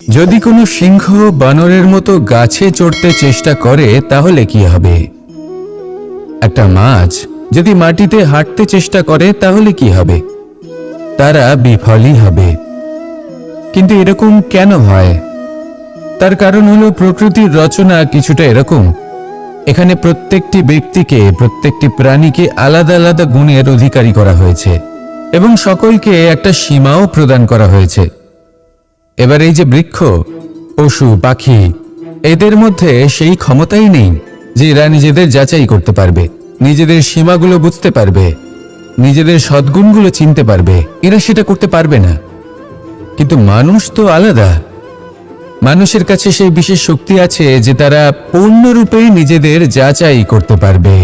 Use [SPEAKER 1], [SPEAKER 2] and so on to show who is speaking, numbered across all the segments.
[SPEAKER 1] যদি কোনো সিংহ বানরের মতো গাছে চড়তে চেষ্টা করে তাহলে কি হবে? একটা মাছ যদি মাটিতে হাঁটতে চেষ্টা করে তাহলে কি হবে? তারা বিফলই হবে। কিন্তু এরকম কেন হয়? তার কারণ হলো প্রকৃতির রচনা কিছুটা এরকম। এখানে প্রত্যেকটি ব্যক্তিকে, প্রত্যেকটি প্রাণীকে আলাদা আলাদা গুণের অধিকারী করা হয়েছে এবং সকলকে একটা সীমাও প্রদান করা হয়েছে। এবার এই যে বৃক্ষ, পশু, পাখি, এদের মধ্যে সেই ক্ষমতাই নেই যে এরা নিজেদের যাচাই করতে পারবে, নিজেদের সীমাগুলো বুঝতে পারবে, নিজেদের সদ্গুণগুলো চিনতে পারবে। এরা সেটা করতে পারবে না। কিন্তু মানুষ তো আলাদা। মানুষের কাছে সেই বিশেষ শক্তি আছে যে তারা পূর্ণরূপে নিজেদের যাচাই করতে পারবে,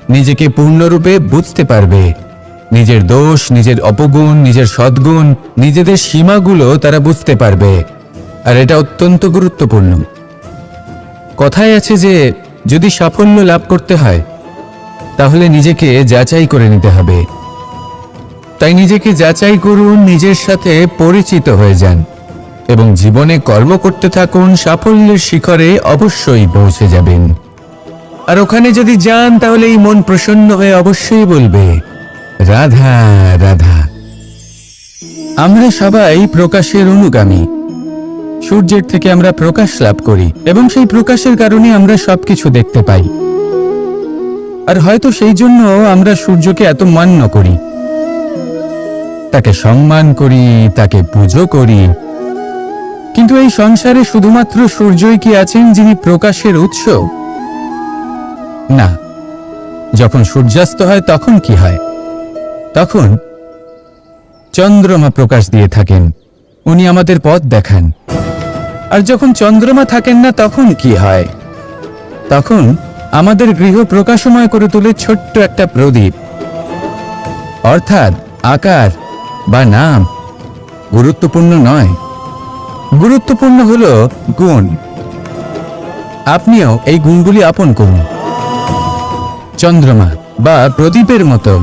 [SPEAKER 1] নিজেকে পূর্ণরূপে বুঝতে পারবে, নিজের দোষ, নিজের অপগুণ, নিজের সদ্গুণ, নিজেদের সীমাগুলো তারা বুঝতে পারবে। আর এটা অত্যন্ত গুরুত্বপূর্ণ। কথায় আছে যে যদি সাফল্য লাভ করতে হয় তাহলে নিজেকে যাচাই করে নিতে হবে। তাই নিজেকে যাচাই করুন, নিজের সাথে পরিচিত হয়ে যান এবং জীবনে কর্ম করতে থাকুন। সাফল্যের শিখরে অবশ্যই পৌঁছে যাবেন। আর ওখানে যদি যান তাহলে এই মন প্রসন্ন হয়ে অবশ্যই বলবে, রাধা রাধা। আমরা সবাই প্রকাশের অনুগামী। সূর্যের থেকে আমরা প্রকাশ লাভ করি এবং সেই প্রকাশের কারণে আমরা সবকিছু দেখতে পাই। আর হয়তো সেই জন্য আমরা সূর্যকে এত মান্য করি, তাকে সম্মান করি, তাকে পুজো করি। কিন্তু এই সংসারে শুধুমাত্র সূর্যই কি আছেন যিনি প্রকাশের উৎস? না। যখন সূর্যাস্ত হয় তখন কি হয়? তখন চন্দ্রমা প্রকাশ দিয়ে থাকেন, উনি আমাদের পথ দেখান। আর যখন চন্দ্রমা থাকেন না তখন কি হয়? তখন আমাদের গৃহ প্রকাশময় করে তোলে ছোট্ট একটা প্রদীপ। অর্থাৎ আকার বা নাম গুরুত্বপূর্ণ নয়, গুরুত্বপূর্ণ হলো গুণ। আপনিও এই গুণগুলি আপন করুন। চন্দ্রমা বা প্রদীপের মতো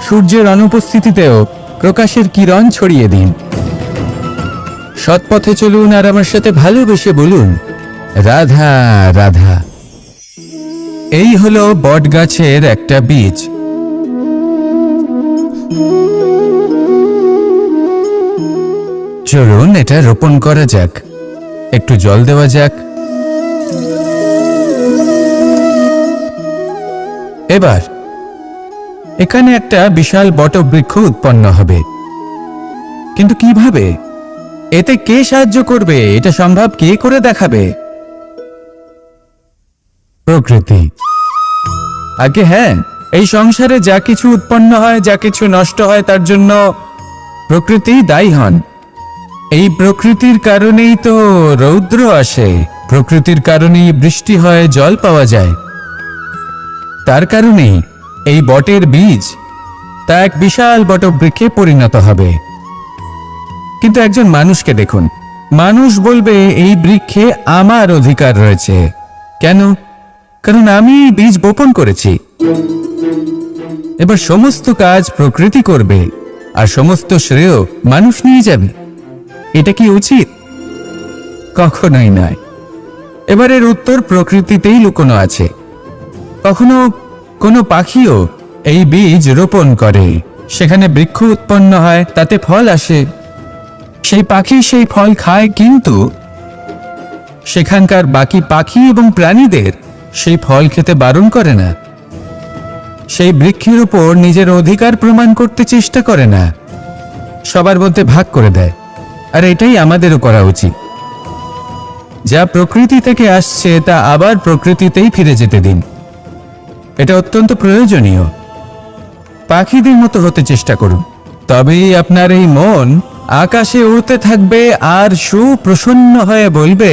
[SPEAKER 1] সূর্যের অনুপস্থিতিতেও প্রকাশের কিরণ ছড়িয়ে দিন। সৎপথে চলুন আর আমার সাথে ভালোবেসে বলুন, রাধা রাধা। এই হলো বটগাছের একটা বীজ। চলুন এটা রোপণ করা যাক, একটু জল দেওয়া যাক। এবার এখানে একটা বিশাল বটবৃক্ষ উৎপন্ন হবে। কিন্তু কিভাবে? এতে কে সাহায্য করবে? এটা সম্ভব কে করে দেখাবে? প্রকৃতি। আগে হ্যাঁ, এই সংসারে যা কিছু উৎপন্ন হয়, যা কিছু নষ্ট হয়, তার জন্য প্রকৃতি দায়ী হন। এই প্রকৃতির কারণেই তো রৌদ্র আসে, প্রকৃতির কারণেই বৃষ্টি হয়, জল পাওয়া যায়। তার কারণেই এই বটের বীজ তা এক বিশাল বটবৃক্ষে পরিণত হবে। কিন্তু একজন মানুষকে দেখুন, মানুষ বলবে এই বৃক্ষে আমার অধিকার রয়েছে। কেন? কারণ আমি বীজ বপন করেছি। এবার সমস্ত কাজ প্রকৃতি করবে আর সমস্ত শ্রেয় মানুষ নিয়ে যাবে। এটা কি উচিত? কখনোই নয়। এবারের উত্তর প্রকৃতিতেই লুকোনো আছে। কখনো কোনো পাখিও এই বীজ রোপণ করে, সেখানে বৃক্ষ উৎপন্ন হয়, তাতে ফল আসে, সেই পাখি সেই ফল খায়, কিন্তু সেখানকার বাকি পাখি এবং প্রাণীদের সেই ফল খেতে বারণ করে না। সেই বৃক্ষের উপর নিজের অধিকার প্রমাণ করতে চেষ্টা করে না, সবার মধ্যে ভাগ করে দেয়। আর এটাই আমাদেরও করা উচিত। যা প্রকৃতি থেকে আসছে তা আবার প্রকৃতিতেই ফিরে যেতে দিন। এটা অত্যন্ত প্রয়োজনীয়। পাখিদের মতো হতে চেষ্টা করুন, তবেই আপনার এই মন আকাশে উড়তে থাকবে আর সুপ্রসন্ন হয়ে বলবে,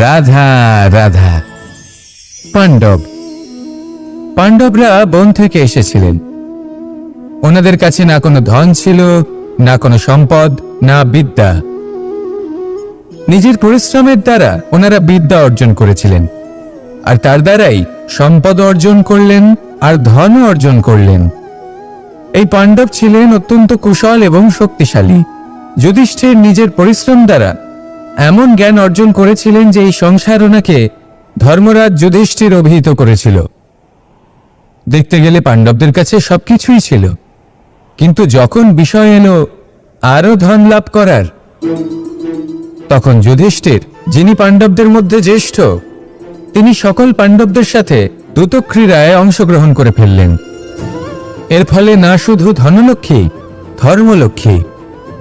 [SPEAKER 1] রাধা রাধা। পাণ্ডবরা বন থেকে এসেছিলেন। ওনাদের কাছে না কোনো ধন ছিল, না কোনো সম্পদ, না বিদ্যা। নিজের পরিশ্রমের দ্বারা ওনারা বিদ্যা অর্জন করেছিলেন, আর তার দ্বারাই সম্পদ অর্জন করলেন আর ধন অর্জন করলেন। এই পাণ্ডব ছিলেন অত্যন্ত কুশল এবং শক্তিশালী। যুধিষ্ঠির নিজের পরিশ্রম দ্বারা এমন জ্ঞান অর্জন করেছিলেন যে এই সংসার ওনাকে ধর্মরাজ যুধিষ্ঠির অভিহিত করেছিল। দেখতে গেলে পাণ্ডবদের কাছে সবকিছুই ছিল, কিন্তু যখন বিষয় এলো আরো ধন লাভ করার, তখন যুধিষ্ঠির, যিনি পাণ্ডবদের মধ্যে জ্যেষ্ঠ, তিনি সকল পাণ্ডবদের সাথে দ্যুতক্রীড়ায় অংশগ্রহণ করে ফেললেন। এর ফলে না শুধু ধনলক্ষ্মী, ধর্মলক্ষ্মী,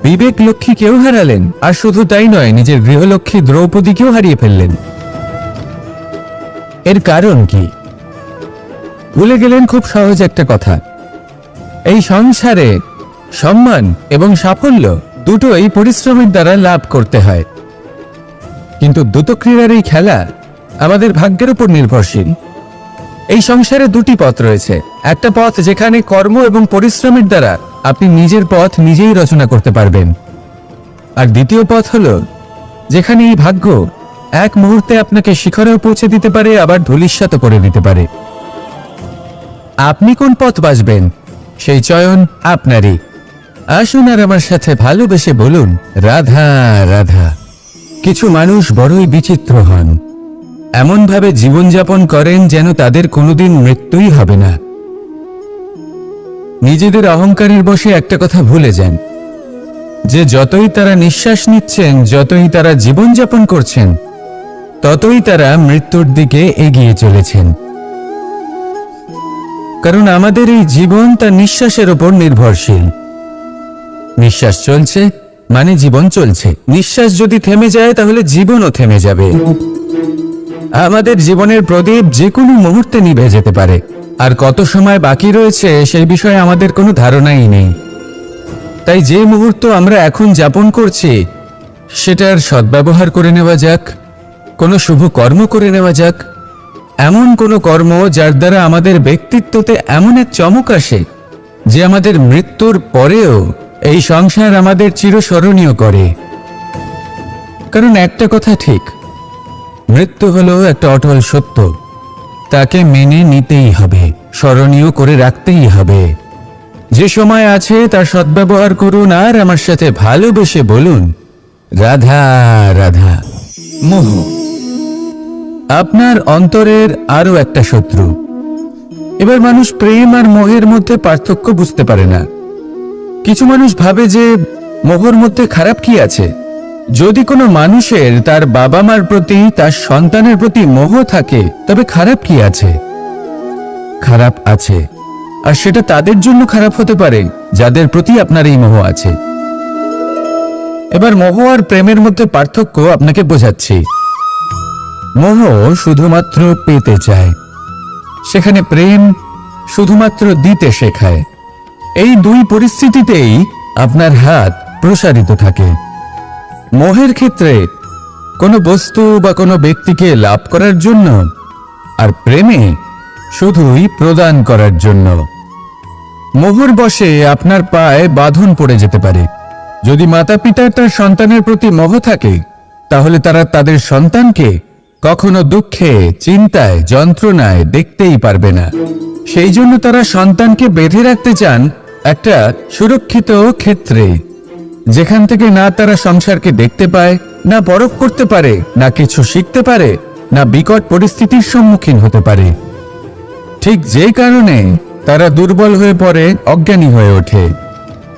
[SPEAKER 1] বিবেক লক্ষ্মীকেও হারালেন, আর শুধু তাই নয়, নিজের গৃহলক্ষ্মী দ্রৌপদীকেও হারিয়ে ফেললেন। এর কারণ কি? ভুলে গেলেন খুব সহজ একটা কথা, এই সংসারে সম্মান এবং সাফল্য দুটোই পরিশ্রমের দ্বারা লাভ করতে হয়। কিন্তু দ্যুতক্রীড়ার এই খেলা আমাদের ভাগ্যের উপর নির্ভরশীল। এই সংসারে দুটি পথ রয়েছে। একটা পথ যেখানে কর্ম এবং পরিশ্রমের দ্বারা আপনি নিজের পথ নিজেই রচনা করতে পারবেন, আর দ্বিতীয় পথ হলো যেখানে এই ভাগ্য এক মুহূর্তে আপনাকে শিখরেও পৌঁছে দিতে পারে, আবার ধূলিসাৎ করে দিতে পারে। আপনি কোন পথ বাছবেন সেই চয়ন আপনারই। আসুন আর আমার সাথে ভালোবেসে বলুন, রাধা রাধা। কিছু মানুষ বড়ই বিচিত্র হন, এমনভাবে জীবনযাপন করেন যেন তাদের কোনোদিন মৃত্যুই হবে না। নিজেদের অহংকারের বশে একটা কথা ভুলে যান, যে যতই তারা নিঃশ্বাস নিচ্ছেন, যতই তারা জীবনযাপন করছেন, ততই তারা মৃত্যুর দিকে এগিয়ে চলেছেন। কারণ আমাদের এই জীবন তার নিঃশ্বাসের উপর নির্ভরশীল। নিঃশ্বাস চলছে মানে জীবন চলছে। নিঃশ্বাস যদি থেমে যায় তাহলে জীবনও থেমে যাবে। আমাদের জীবনের প্রদীপ যে কোনো মুহূর্তে নিভে যেতে পারে, আর কত সময় বাকি রয়েছে সেই বিষয়ে আমাদের কোনো ধারণাই নেই। তাই যে মুহূর্ত আমরা এখন যাপন করছি সেটার সদ্ব্যবহার করে নেওয়া যাক, কোনো শুভ কর্ম করে নেওয়া যাক, এমন কোনো কর্ম যার দ্বারা আমাদের ব্যক্তিত্বতে এমন এক চমক আসে যে আমাদের মৃত্যুর পরেও এই সংসার আমাদের চিরস্মরণীয় করে। কারণ একটা কথা ঠিক, মৃত্যু হলো একটা অটল সত্য, তাকে মেনে নিতেই হবে, স্মরণীয় করে রাখতেই হবে। যে সময় আছে তার সদ্ব্যবহার করুন, আর আমার সাথে ভালোবেসে বলুন, রাধা রাধা। মোহ আপনার অন্তরের আরো একটা শত্রু। এবার মানুষ প্রেম আর মোহের মধ্যে পার্থক্য বুঝতে পারে না। কিছু মানুষ ভাবে যে মোহর মধ্যে খারাপ কি আছে। যদি কোনো মানুষের তার বাবা মার প্রতি, তার সন্তানের প্রতি মোহ থাকে, তবে খারাপ কি আছে? খারাপ আছে, আর সেটা তাদের জন্য খারাপ হতে পারে যাদের প্রতি আপনার এই মোহ আছে। এবার মোহ আর প্রেমের মধ্যে পার্থক্য আপনাকে বোঝাচ্ছি। মোহ শুধুমাত্র পেতে চায়, সেখানে প্রেম শুধুমাত্র দিতে শেখায়। এই দুই পরিস্থিতিতেই আপনার হাত প্রসারিত থাকে। মোহের ক্ষেত্রে কোনো বস্তু বা কোনো ব্যক্তিকে লাভ করার জন্য, আর প্রেমে শুধুই প্রদান করার জন্য। মোহর বশে আপনার পায়ে বাঁধন পড়ে যেতে পারে। যদি মাতা পিতার তার সন্তানের প্রতি মোহ থাকে, তাহলে তারা তাদের সন্তানকে কখনো দুঃখে, চিন্তায়, যন্ত্রণায় দেখতেই পারবে না। সেই জন্য তারা সন্তানকে বেঁধে রাখতে চান একটা সুরক্ষিত ক্ষেত্রে, যেখান থেকে না তারা সংসারকে দেখতে পায়, না পরখ করতে পারে, না কিছু শিখতে পারে, না বিকট পরিস্থিতির সম্মুখীন হতে পারে। ঠিক যে কারণে তারা দুর্বল হয়ে পড়ে, অজ্ঞানী হয়ে ওঠে।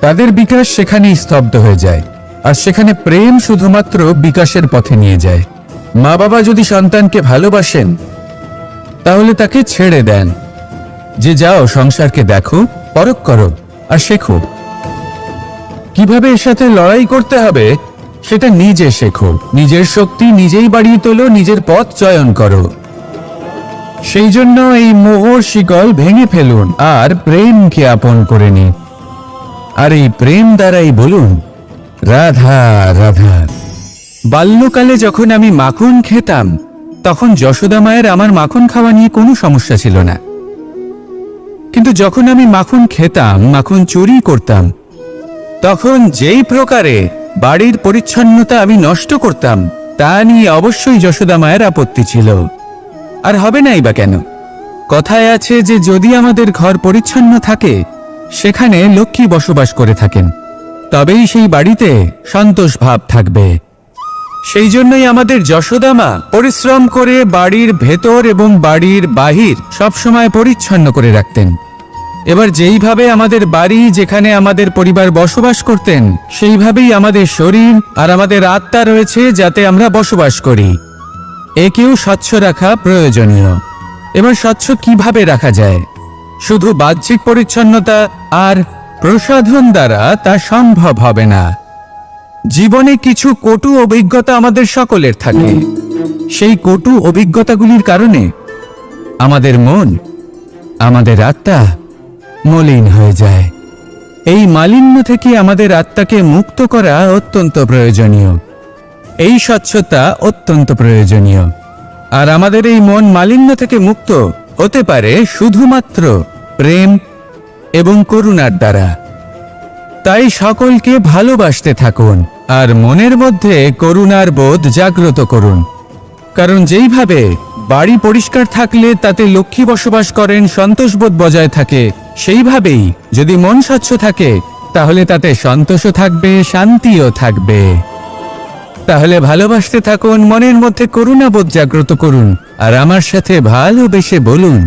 [SPEAKER 1] তাদের বিকাশ সেখানেই স্তব্ধ হয়ে যায়, আর সেখানে প্রেম শুধুমাত্র বিকাশের পথে নিয়ে যায়। মা বাবা যদি সন্তানকে ভালোবাসেন, তাহলে তাকে ছেড়ে দেন, যে যাও সংসারকে দেখো, পরখ করো আর শেখো। কিভাবে এর সাথে লড়াই করতে হবে সেটা নিজে শেখো। নিজের শক্তি নিজেই বাড়িয়ে তোলো, নিজের পথ চয়ন করো। সেই জন্য এই মোহর শিকল ভেঙে ফেলুন আর প্রেমকে আপন করে নিন। আর এই প্রেম দ্বারাই বলুন, রাধা রাধা। বাল্যকালে যখন আমি মাখন খেতাম, তখন যশোদা মায়ের আমার মাখন খাওয়া নিয়ে কোনো সমস্যা ছিল না। কিন্তু যখন আমি মাখন খেতাম, মাখন চুরি করতাম, তখন যেই প্রকারে বাড়ির পরিচ্ছন্নতা আমি নষ্ট করতাম, তা নিয়ে অবশ্যই যশোদা মায়ের আপত্তি ছিল। আর হবে নাই বা কেন? কথায় আছে যে যদি আমাদের ঘর পরিচ্ছন্ন থাকে, সেখানে লক্ষ্মী বসবাস করে থাকেন, তবেই সেই বাড়িতে সন্তোষ ভাব থাকবে। সেই জন্যই আমাদের যশোদা মা পরিশ্রম করে বাড়ির ভেতর এবং বাড়ির বাহির সবসময় পরিচ্ছন্ন করে রাখতেন। এবার যেইভাবে আমাদের বাড়ি, যেখানে আমাদের পরিবার বসবাস করতেন, সেইভাবেই আমাদের শরীর আর আমাদের আত্মা রয়েছে, যাতে আমরা বসবাস করি। একেও স্বচ্ছ রাখা প্রয়োজনীয়। এবার স্বচ্ছ কিভাবে রাখা যায়? শুধু বাহ্যিক পরিচ্ছন্নতা আর প্রসাধন দ্বারা তা সম্ভব হবে না। জীবনে কিছু কটু অভিজ্ঞতা আমাদের সকলের থাকে। সেই কটু অভিজ্ঞতাগুলির কারণে আমাদের মন, আমাদের আত্মা মলিন হয়ে যায়। এই মালিন্য থেকে আমাদের আত্মাকে মুক্ত করা অত্যন্ত প্রয়োজনীয়। এই স্বচ্ছতা অত্যন্ত প্রয়োজনীয়। আর আমাদের এই মন মালিন্য থেকে মুক্ত হতে পারে শুধুমাত্র প্রেম এবং করুণার দ্বারা। তাই সকলকে ভালোবাসতে থাকুন আর মনের মধ্যে করুণার বোধ জাগ্রত করুন। কারণ যেইভাবে বাড়ি পরিষ্কার থাকলে তাতে লক্ষ্মী বসবাস করেন, সন্তোষবোধ বজায় থাকে, সেইভাবেই যদি মন স্বচ্ছ থাকে তাহলে তাতে সন্তোষও থাকবে, শান্তিও থাকবে। তাহলে ভালোবাসতে থাকুন, মনের মধ্যে করুণাবোধ জাগ্রত করুন আর আমার সাথে ভালোবেসে বলুন,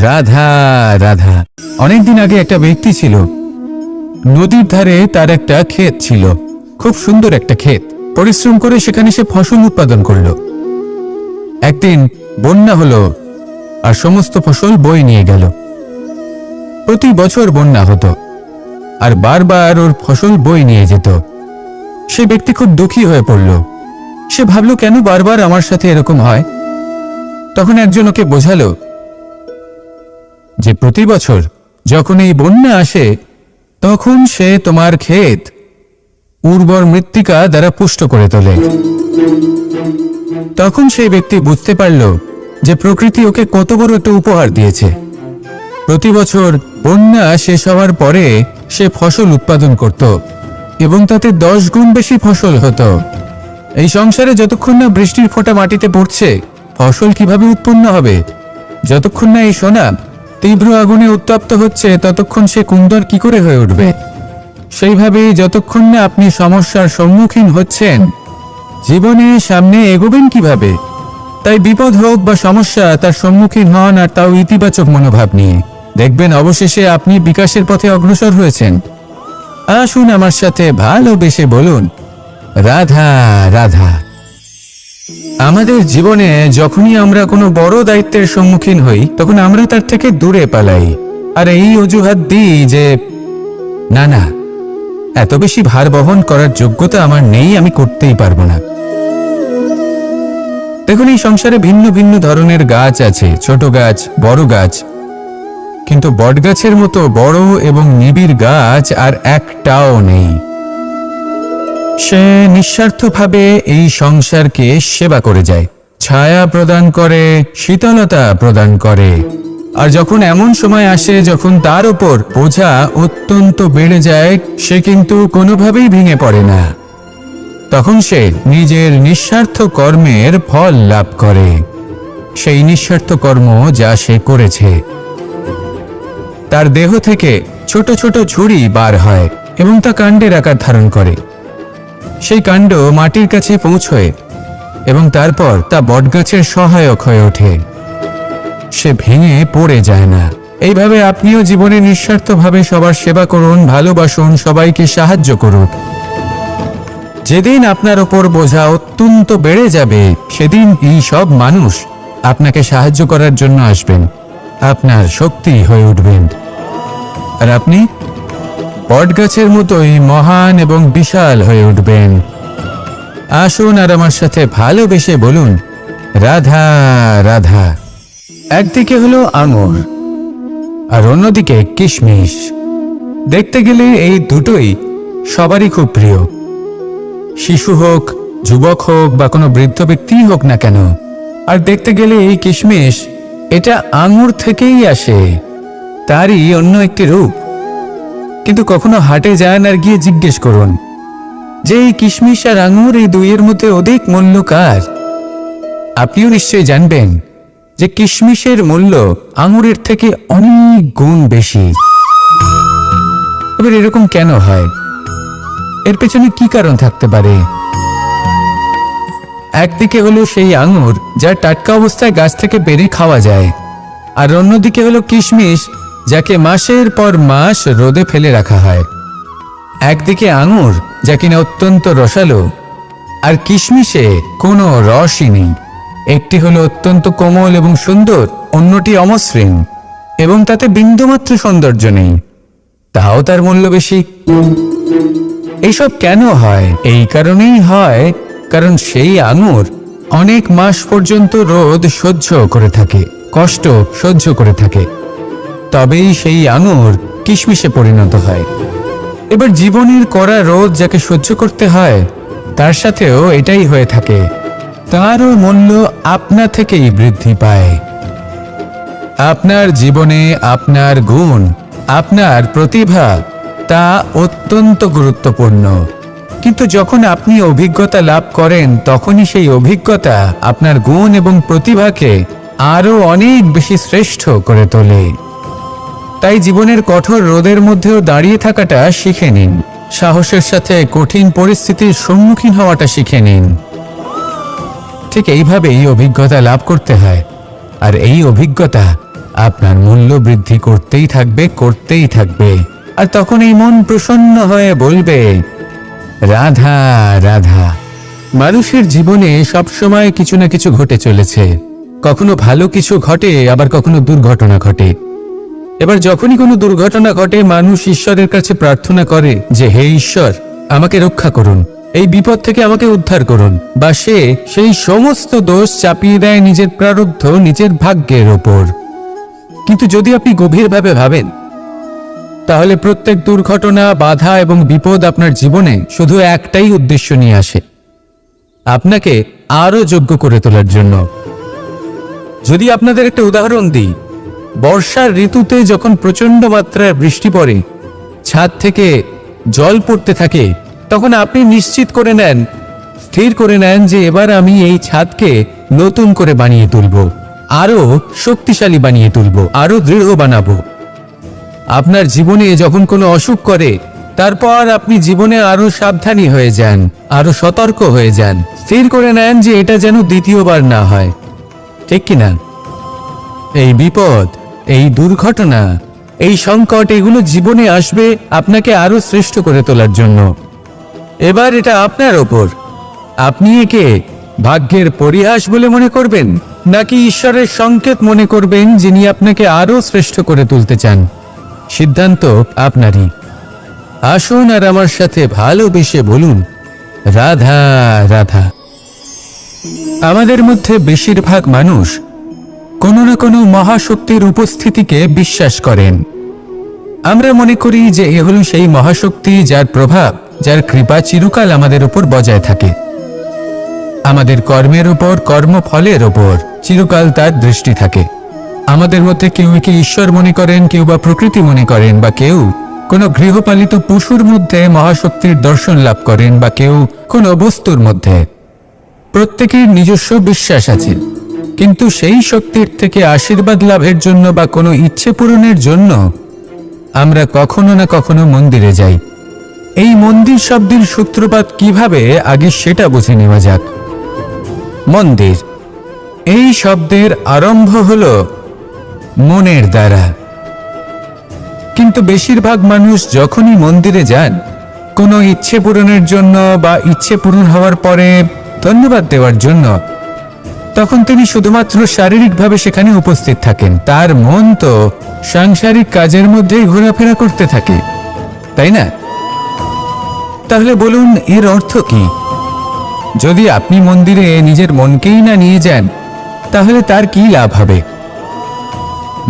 [SPEAKER 1] রাধা রাধা। অনেকদিন আগে একটা ব্যক্তি ছিল, নদীর ধারে তার একটা ক্ষেত ছিল, খুব সুন্দর একটা ক্ষেত। পরিশ্রম করে সেখানে সে ফসল উৎপাদন করলো। একদিন বন্যা হলো আর সমস্ত ফসল বয়ে নিয়ে গেল। প্রতি বছর বন্যা হতো আর বারবার ওর ফসল বয়ে নিয়ে যেত। সে ব্যক্তি খুব দুঃখী হয়ে পড়ল। সে ভাবল, কেন বারবার আমার সাথে এরকম হয়? তখন একজন ওকে বোঝালো যে প্রতি বছর যখন এই বন্যা আসে তখন সে তোমার ক্ষেত উর্বর মৃত্তিকা দ্বারা পুষ্ট করে তোলে। তখন সেই ব্যক্তি বুঝতে পারল যে প্রকৃতি ওকে কত বড় একটা উপহার দিয়েছে। প্রতি বছর বন্যা শেষ হওয়ার পরে সে ফসল উৎপাদন করত এবং তাতে 10 গুণ বেশি ফসল হতো। এই সংসারে যতক্ষণ না বৃষ্টির ফোঁটা মাটিতে পড়ছে, ফসল কিভাবে উৎপন্ন হবে? যতক্ষণ না এই সোনা তীব্র আগুনে উত্তপ্ত হচ্ছে, ততক্ষণ সে কুন্দর কি করে হয়ে উঠবে? সেইভাবে যতক্ষণ না আপনি সমস্যার সম্মুখীন হচ্ছেন, জীবনে সামনে এগোবেন কিভাবে? তাই বিপদ হোক বা সমস্যা, তার সম্মুখীন হন, আর তাও ইতিবাচক মনোভাব নিয়ে। দেখবেন অবশেষে আপনি বিকাশের পথে অগ্রসর হয়েছেন। আসুন আমার সাথে ভালোবেসে বলুন, রাধা রাধা। আমাদের জীবনে যখনই আমরা কোনো বড় দায়িত্বের সম্মুখীন হই, তখন আমরা তার থেকে দূরে পালাই আর এই অজুহাত দিই যে না না, এত বেশি ভার বহন করার যোগ্যতা আমার নেই, আমি করতেই পারবো না। দেখুন, এই সংসারে ভিন্ন ভিন্ন ধরনের গাছ আছে, ছোট গাছ, বড় গাছ, কিন্তু বটগাছের মতো বড় এবং নিবিড় গাছ আর একটাও নেই। সে নিঃস্বার্থভাবে এই সংসারকে সেবা করে যায়, ছায়া প্রদান করে, শীতলতা প্রদান করে। আর যখন এমন সময় আসে যখন তার উপর বোঝা অত্যন্ত বেড়ে যায়, সে কিন্তু কোনোভাবেই ভেঙে পড়ে না। তখন সে নিজের নিঃস্বার্থ কর্মের ফল লাভ করে, সেই নিঃস্বার্থ কর্ম যা সে করেছে। তার দেহ থেকে ছোট ছোট ঝুড়ি বার হয় এবং তা কাণ্ডের আকার ধারণ করে। সেই কাণ্ড মাটির কাছে পৌঁছয় এবং তারপর তা বটগাছের সহায়ক হয়ে ওঠে। সে ভেঙে পড়ে যায় না। এইভাবে আপনিও জীবনে নিঃস্বার্থভাবে সবার সেবা করুন, ভালোবাসুন, সবাইকে সাহায্য করুন। যেদিন আপনার ওপর বোঝা অত্যন্ত বেড়ে যাবে, সেদিন এই সব মানুষ আপনাকে সাহায্য করার জন্য আসবেন, আপনার শক্তি হয়ে উঠবেন, আর আপনি বটগাছের মতোই মহান এবং বিশাল হয়ে উঠবেন। আসুন আর আমার সাথে ভালোবেসে বলুন, রাধা রাধা। একদিকে হলো আঙুর আর অন্যদিকে কিশমিশ। দেখতে গেলে এই দুটোই সবারই খুব প্রিয়। শিশু হোক, যুবক হোক বা কোনো বৃদ্ধ ব্যক্তি হোক না কেন। আর দেখতে গেলে এই কিশমিশ, এটা আঙুর থেকেই আসে, তারই অন্য একটি রূপ। কিন্তু কখনো হাটে যান আর গিয়ে জিজ্ঞেস করুন যে এই কিশমিশ আর আঙুর, এই দুইয়ের মধ্যে অধিক মূল্য কার? আপনিও নিশ্চয়ই জানবেন যে কিশমিশের মূল্য আঙুরের থেকে অনেক গুণ বেশি। এবার এরকম কেন হয়? এর পেছনে কি কারণ থাকতে পারে? একদিকে হলো সেই আঙুর যা টাটকা অবস্থায় গাছ থেকে পেড়ে খাওয়া যায়, আর অন্যদিকে হলো কিশমিশ যাকে মাসের পর মাস রোদে ফেলে রাখা হয়। একদিকে আঙুর যা কিনা অত্যন্ত রসালো, আর কিশমিশে কোনো রসই নেই। একটি হলো অত্যন্ত কোমল এবং সুন্দর, অন্যটি অমসৃণ এবং তাতে বিন্দুমাত্র সৌন্দর্য নেই, তাও তার মূল্য বেশি। এইসব কেন হয়? এই কারণেই হয় কারণ সেই আঙুর অনেক মাস পর্যন্ত রোদ সহ্য করে থাকে, কষ্ট সহ্য করে থাকে, তবেই সেই আঙুর কিশমিশে পরিণত হয়। এবার জীবনের কড়া রোদ যাকে সহ্য করতে হয়, তার সাথেও এটাই হয়ে থাকে, তারও মূল্য আপনা থেকেই বৃদ্ধি পায়। আপনার জীবনে আপনার গুণ, আপনার প্রতিভা তা অত্যন্ত গুরুত্বপূর্ণ, কিন্তু যখন আপনি অভিজ্ঞতা লাভ করেন তখনই সেই অভিজ্ঞতা আপনার গুণ এবং প্রতিভাকে আরো অনেক বেশি শ্রেষ্ঠ করে তোলে। তাই জীবনের কঠোর রোদের মধ্যেও দাঁড়িয়ে থাকাটা শিখে নিন, সাহসের সাথে কঠিন পরিস্থিতির সম্মুখীন হওয়াটা শিখে নিন। ঠিক এইভাবেই অভিজ্ঞতা লাভ করতে হয়, আর এই অভিজ্ঞতা আপনার মূল্য বৃদ্ধি করতেই থাকবে, করতেই থাকবে। আর তখন এই মন প্রসন্ন হয়ে বলবে, রাধা রাধা। মানুষের জীবনে সবসময় কিছু না কিছু ঘটে চলেছে, কখনো ভালো কিছু ঘটে, আবার কখনো দুর্ঘটনা ঘটে। এবার যখনই কোনো দুর্ঘটনা ঘটে, মানুষ ঈশ্বরের কাছে প্রার্থনা করে যে, হে ঈশ্বর, আমাকে রক্ষা করুন, এই বিপদ থেকে আমাকে উদ্ধার করুন, বা সে সেই সমস্ত দোষ চাপিয়ে দেয় নিজের প্রারব্ধ, নিজের ভাগ্যের ওপর। কিন্তু যদি আপনি গভীরভাবে ভাবেন, তাহলে প্রত্যেক দুর্ঘটনা, বাধা এবং বিপদ আপনার জীবনে শুধু একটাই উদ্দেশ্য নিয়ে আসে, আপনাকে আরো যোগ্য করে তোলার জন্য। যদি আপনাদের একটা উদাহরণ দিই, বর্ষার ঋতুতে যখন প্রচন্ড মাত্রায় বৃষ্টি পড়ে, ছাদ থেকে জল পড়তে থাকে, তখন আপনি নিশ্চিত করে নেন, স্থির করে নেন যে এবার আমি এই ছাদকে নতুন করে বানিয়ে তুলব, আরো শক্তিশালী বানিয়ে তুলব, আরো দৃঢ় বানাবো। আপনার জীবনে যখন কোনো অসুখ করে, তারপর আপনি জীবনে আরো সাবধানী হয়ে যান, আরো সতর্ক হয়ে যান, স্থির করে নেন যে এটা যেন দ্বিতীয়বার না হয়, ঠিক কিনা? এই বিপদ, এই দুর্ঘটনা, এই সংকট, এগুলো জীবনে আসবে আপনাকে আরো শ্রেষ্ঠ করে তোলার জন্য। এবার এটা আপনার ওপর, আপনি একে ভাগ্যের পরিহাস বলে মনে করবেন, নাকি ঈশ্বরের সংকেত মনে করবেন যিনি আপনাকে আরো শ্রেষ্ঠ করে তুলতে চান। সিদ্ধান্ত আপনারই। আসুন আর আমার সাথে ভালোবেসে বলুন, রাধা রাধা। আমাদের মধ্যে বেশিরভাগ মানুষ কোনো না কোনো মহাশক্তির উপস্থিতিকে বিশ্বাস করেন। আমরা মনে করি যে এ হল সেই মহাশক্তি যার প্রভাব, যার কৃপা চিরকাল আমাদের উপর বজায় থাকে। আমাদের কর্মের উপর, কর্মফলের ওপর চিরকাল তার দৃষ্টি থাকে। আমাদের মধ্যে কেউ একে ঈশ্বর মনে করেন, কেউ বা প্রকৃতি মনে করেন, বা কেউ কোনো গৃহপালিত পশুর মধ্যে মহাশক্তির দর্শন লাভ করেন, বা কেউ কোনো বস্তুর মধ্যে। প্রত্যেকের নিজস্ব বিশ্বাস আছে, কিন্তু সেই শক্তির থেকে আশীর্বাদ লাভের জন্য বা কোনো ইচ্ছে পূরণের জন্য আমরা কখনো না কখনো মন্দিরে যাই। এই মন্দির শব্দের সূত্রপাত কিভাবে, আগে সেটা বুঝে নেওয়া যাক। মন্দির এই শব্দের আরম্ভ হলো মনের দ্বারা, কিন্তু বেশিরভাগ মানুষ যখনই মন্দিরে যান কোনো ইচ্ছে পূরণের জন্য বা ইচ্ছে পূরণ হওয়ার পরে ধন্যবাদ দেওয়ার জন্য, তখন তিনি শুধুমাত্র শারীরিকভাবে সেখানে উপস্থিত থাকেন, তার মন তো সাংসারিক কাজের মধ্যেই ঘোরাফেরা করতে থাকে, তাই না? তাহলে বলুন, এর অর্থ কি? যদি আপনি মন্দিরে নিজের মনকেই না নিয়ে যান, তাহলে তার কি লাভ হবে?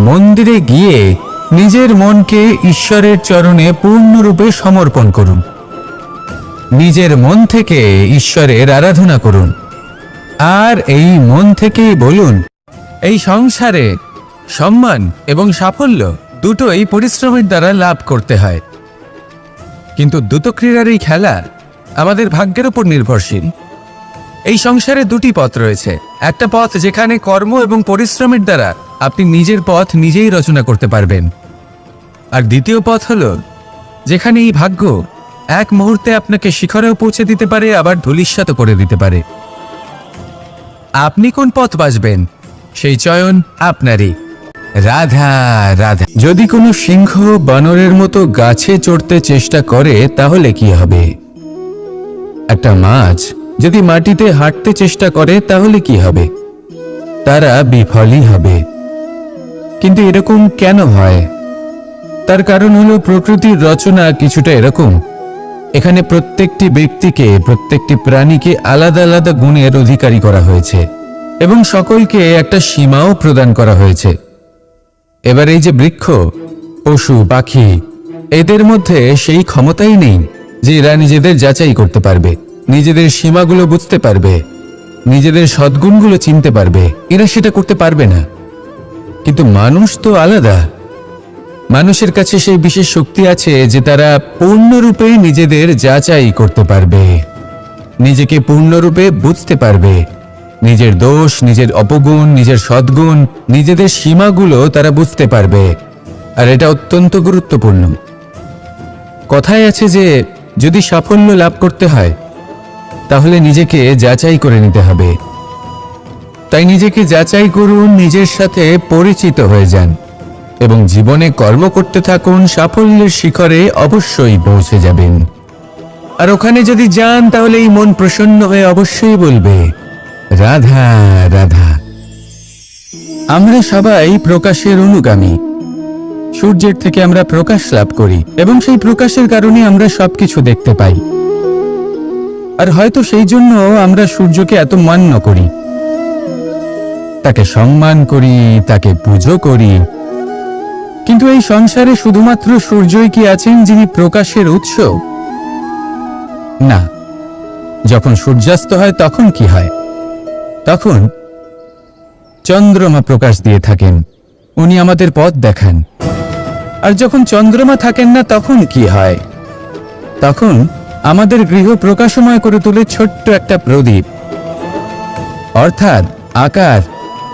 [SPEAKER 1] মন্দিরে গিয়ে নিজের মনকে ঈশ্বরের চরণে পূর্ণরূপে সমর্পণ করুন, নিজের মন থেকে ঈশ্বরের আরাধনা করুন, আর এই মন থেকেই বলুন, এই সংসারে সম্মান এবং সাফল্য দুটোই পরিশ্রমের দ্বারা লাভ করতে হয়, কিন্তু দ্রুতক্রীড়ার এই খেলা আমাদের ভাগ্যের উপর নির্ভরশীল। এই সংসারে দুটি পথ রয়েছে, একটা পথ যেখানে কর্ম এবং পরিশ্রমের দ্বারা আপনি নিজের পথ নিজেই রচনা করতে পারবেন, আর দ্বিতীয় পথ হলো যেখানে এই ভাগ্য এক মুহূর্তে আপনাকে শিখরেও পৌঁছে দিতে পারে, আবার ধূলিসাৎ করে দিতে পারে। আপনি কোন পথ বাছবেন সেই চয়ন আপনারই। রাধা রাধা। যদি কোনো সিংহ বানরের মতো গাছে চড়তে চেষ্টা করে তাহলে কি হবে? একটা মাছ যদি মাটিতে হাঁটতে চেষ্টা করে তাহলে কি হবে? তারা বিফলই হবে। কিন্তু এরকম কেন হয়? তার কারণ হলো প্রকৃতির রচনা কিছুটা এরকম। এখানে প্রত্যেকটি ব্যক্তিকে, প্রত্যেকটি প্রাণীকে আলাদা আলাদা গুণের অধিকারী করা হয়েছে এবং সকলকে একটা সীমাও প্রদান করা হয়েছে। এবার এই যে বৃক্ষ, পশু, পাখি, এদের মধ্যে সেই ক্ষমতাই নেই যে এরা নিজেদের যাচাই করতে পারবে, নিজেদের সীমাগুলো বুঝতে পারবে, নিজেদের সদ্গুণগুলো চিনতে পারবে। এরা সেটা করতে পারবে না। কিন্তু মানুষ তো আলাদা। মানুষের কাছে সেই বিশেষ শক্তি আছে যে তারা পূর্ণরূপে নিজেদের যাচাই করতে পারবে, নিজেকে পূর্ণরূপে বুঝতে পারবে, নিজের দোষ, নিজের অপগুণ, নিজের সদ্গুণ, নিজেদের সীমাগুলো তারা বুঝতে পারবে। আর এটা অত্যন্ত গুরুত্বপূর্ণ। কথায় আছে যে যদি সাফল্য লাভ করতে হয় তাহলে নিজেকে যাচাই করে নিতে হবে। তাই নিজেকে যাচাই করুন, নিজের সাথে পরিচিত হয়ে যান এবং জীবনে কর্ম করতে থাকুন। সাফল্যের শিখরে অবশ্যই পৌঁছে যাবেন। আর ওখানে যদি যান তাহলে এই মন প্রসন্ন হয়ে অবশ্যই বলবে রাধা রাধা। আমরা সবাই প্রকাশের অনুগামী। সূর্যের থেকে আমরা প্রকাশ লাভ করি এবং সেই প্রকাশের কারণে আমরা সবকিছু দেখতে পাই। আর হয়তো সেই জন্য আমরা সূর্যকে এত মান্য করি, তাকে সম্মান করি, তাকে পুজো করি। কিন্তু এই সংসারে শুধুমাত্র সূর্যই কি আছেন যিনি প্রকাশের উৎস? না। যখন সূর্যাস্ত হয় তখন কি হয়? তখন চন্দ্রমা প্রকাশ দিয়ে থাকেন, উনি আমাদের পথ দেখান। আর যখন চন্দ্রমা থাকেন না তখন কি হয়? তখন আমাদের গৃহ প্রকাশময় করে তোলে ছোট্ট একটা প্রদীপ। অর্থাৎ আকার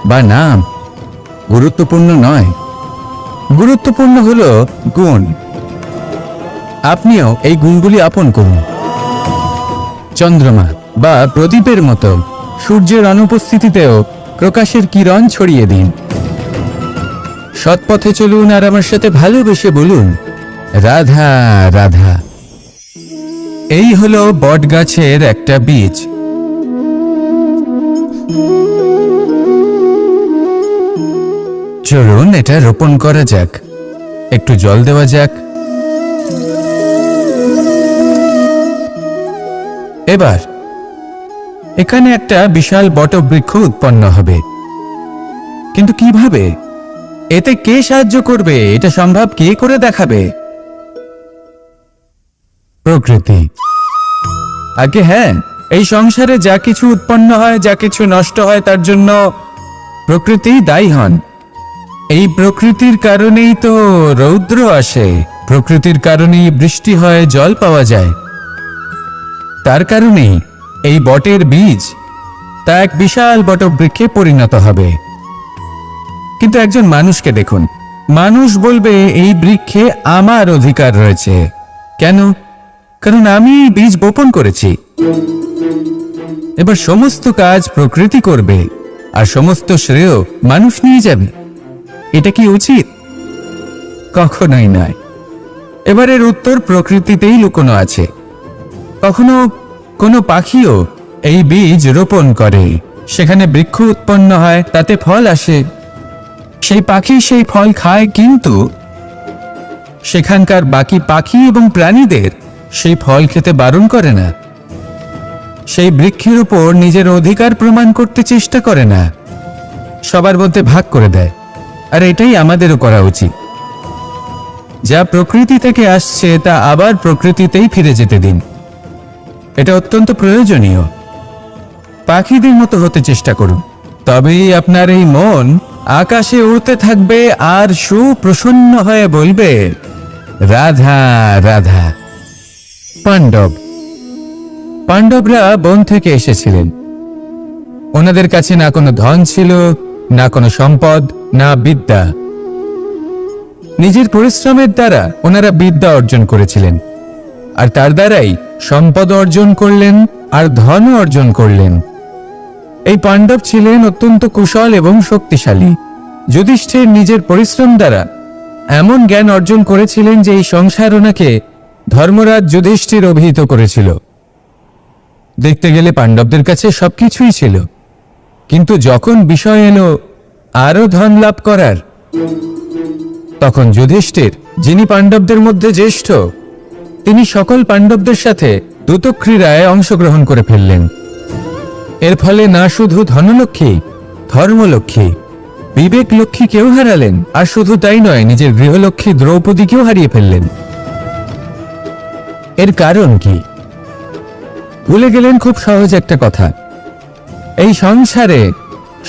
[SPEAKER 1] বা নাম গুরুত্বপূর্ণ নয়, গুরুত্বপূর্ণ হলো গুণ। আপনিও এই গুণগুলি আপন করুন। চন্দ্রমা বা প্রদীপের মতো সূর্যের অনুপস্থিতিতেও প্রকাশের কিরণ ছড়িয়ে দিন। সৎপথে চলুন আর আমার সাথে ভালোবেসে বলুন রাধা রাধা। এই হলো বটগাছের একটা বীজ। চলুন এটা রোপণ করা যাক, একটু জল দেওয়া যাক। এবার এখানে একটা বিশাল বটবৃক্ষ উৎপন্ন হবে। কিন্তু কিভাবে? এতে কে সাহায্য করবে? এটা সম্ভব কে করে দেখাবে? প্রকৃতি। আগে হ্যাঁ, এই সংসারে যা কিছু উৎপন্ন হয়, যা কিছু নষ্ট হয়, তার জন্য প্রকৃতি দায়ী হন। এই প্রকৃতির কারণেই তো রৌদ্র আসে, প্রকৃতির কারণেই বৃষ্টি হয়, জল পাওয়া যায়। তার কারণেই এই বটের বীজ তা এক বিশাল বটবৃক্ষে পরিণত হবে। কিন্তু একজন মানুষকে দেখুন, মানুষ বলবে এই বৃক্ষে আমার অধিকার রয়েছে। কেন? কারণ আমি বীজ বপন করেছি। এবার সমস্ত কাজ প্রকৃতি করবে আর সমস্ত শ্রেয় মানুষ নিয়ে যাবে। এটা কি উচিত? কখনোই নয়। এবারের উত্তর প্রকৃতিতেই লুকোনো আছে। কখনো কোনো পাখিও এই বীজ রোপণ করে, সেখানে বৃক্ষ উৎপন্ন হয়, তাতে ফল আসে, সেই পাখি সেই ফল খায়, কিন্তু সেখানকার বাকি পাখি এবং প্রাণীদের সেই ফল খেতে বারণ করে না। সেই বৃক্ষের উপর নিজের অধিকার প্রমাণ করতে চেষ্টা করে না, সবার মধ্যে ভাগ করে দেয়। আর এটাই আমাদেরও করা উচিত। যা প্রকৃতি থেকে আসছে তা আবার প্রকৃতিতেই ফিরে যেতে দিন। এটা অত্যন্ত প্রয়োজনীয়। পাখিদের মতো হতে চেষ্টা করুন, তবেই আপনার এই মন আকাশে উড়তে থাকবে আর সুপ্রসন্ন হয়ে বলবে রাধা রাধা। পাণ্ডবরা বন থেকে এসেছিলেন। ওনাদের কাছে না কোনো ধন ছিল, না কোনো সম্পদ, না বিদ্যা, নিজের পরিশ্রমের দ্বারা ওনারা বিদ্যা অর্জন করেছিলেন, আর তার দ্বারাই সম্পদ অর্জন করলেন আর ধন অর্জন করলেন। এই পাণ্ডব ছিলেন অত্যন্ত কুশল এবং শক্তিশালী। যুধিষ্ঠির নিজের পরিশ্রম দ্বারা এমন জ্ঞান অর্জন করেছিলেন যে এই সংসার ওনাকে ধর্মরাজ যুধিষ্ঠির অভিহিত করেছিল। দেখতে গেলে পাণ্ডবদের কাছে সবকিছুই ছিল, কিন্তু যখন বিষয় এলো আরো ধন লাভ করার, তখন যুধিষ্ঠির, যিনি পাণ্ডবদের মধ্যে জ্যেষ্ঠ, তিনি সকল পাণ্ডবদের সাথে দ্যুতক্রীড়ায় অংশগ্রহণ করে ফেললেন। এর ফলে না শুধু ধনলক্ষ্মী, ধর্মলক্ষ্মী, বিবেক লক্ষ্মীকেও হারালেন, আর শুধু তাই নয়, নিজের গৃহলক্ষ্মী দ্রৌপদীকেও হারিয়ে ফেললেন। এর কারণ কি? ভুলে গেলেন খুব সহজ একটা কথা, এই সংসারে